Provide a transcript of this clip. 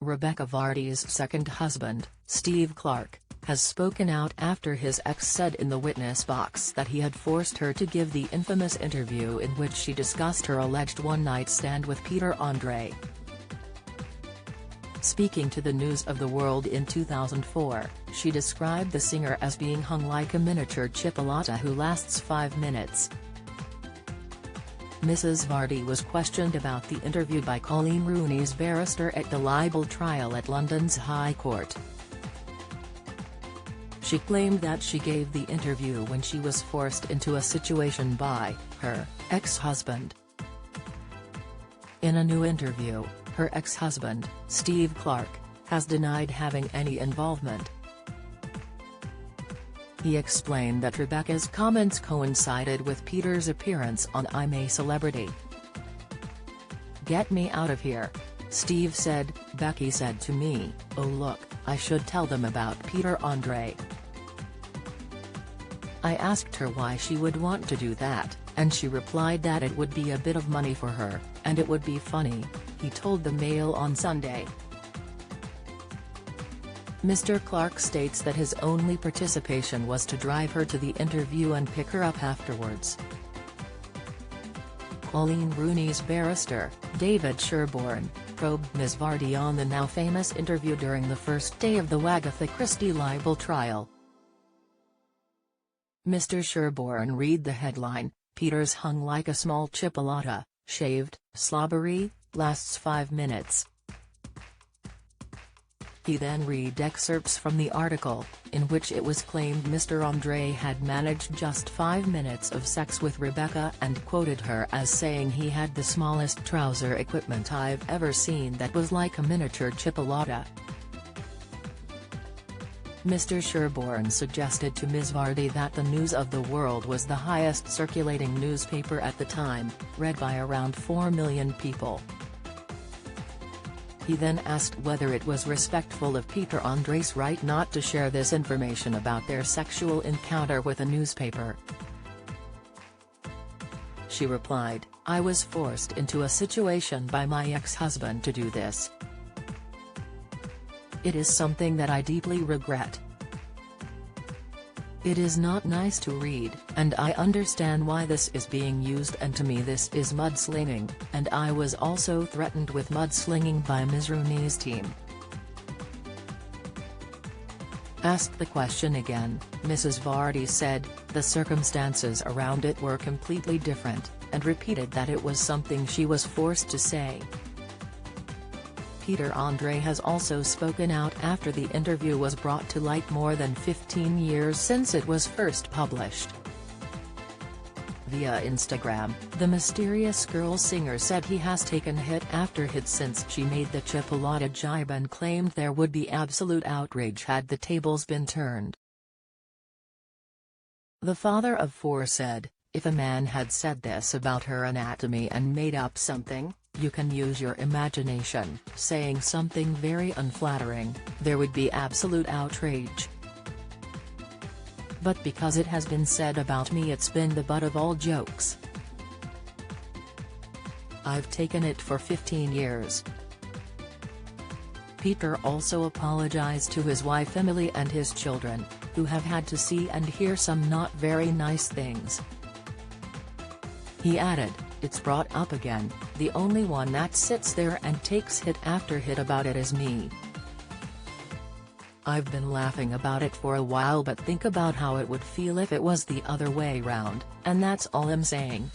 Rebekah Vardy's second husband, Steve Clark, has spoken out after his ex said in the witness box that he had forced her to give the infamous interview in which she discussed her alleged one-night stand with Peter Andre. Speaking to the News of the World in 2004, she described the singer as being hung like a miniature chipolata who lasts 5 minutes. Mrs. Vardy was questioned about the interview by Coleen Rooney's barrister at the libel trial at London's High Court. She claimed that she gave the interview when she was forced into a situation by her ex-husband. In a new interview, her ex-husband, Steve Clark, has denied having any involvement. He explained that Rebekah's comments coincided with Peter's appearance on I'm a Celebrity. "Get me out of here," Steve said. "Becky said to me, 'Oh look, I should tell them about Peter Andre.' I asked her why she would want to do that, and she replied that it would be a bit of money for her, and it would be funny," he told the Mail on Sunday. Mr. Clark states that his only participation was to drive her to the interview and pick her up afterwards. Coleen Rooney's barrister, David Sherborne, probed Ms. Vardy on the now famous interview during the first day of the Agatha Christie libel trial. Mr. Sherborne read the headline, "Peter's hung like a small chipolata, shaved, slobbery, lasts 5 minutes." He then read excerpts from the article, in which it was claimed Mr. Andre had managed just 5 minutes of sex with Rebekah and quoted her as saying he had the smallest trouser equipment I've ever seen that was like a miniature chipolata. Mr. Sherborne suggested to Ms. Vardy that the News of the World was the highest circulating newspaper at the time, read by around 4 million people. He then asked whether it was respectful of Peter Andre's right not to share this information about their sexual encounter with a newspaper. She replied, "I was forced into a situation by my ex-husband to do this. It is something that I deeply regret. It is not nice to read, and I understand why this is being used, and to me this is mudslinging, and I was also threatened with mudslinging by Ms. Rooney's team." Asked the question again, Mrs. Vardy said, the circumstances around it were completely different, and repeated that it was something she was forced to say. Peter Andre has also spoken out after the interview was brought to light more than 15 years since it was first published. Via Instagram, the Mysterious Girl singer said he has taken hit after hit since she made the chipolata jibe and claimed there would be absolute outrage had the tables been turned. The father of 4 said, "If a man had said this about her anatomy and made up something, you can use your imagination, saying something very unflattering, there would be absolute outrage. But because it has been said about me, it's been the butt of all jokes. I've taken it for 15 years. Peter also apologized to his wife Emily and his children, who have had to see and hear some not very nice things. He added, "It's brought up again, the only one that sits there and takes hit after hit about it is me. I've been laughing about it for a while, but think about how it would feel if it was the other way round, and that's all I'm saying."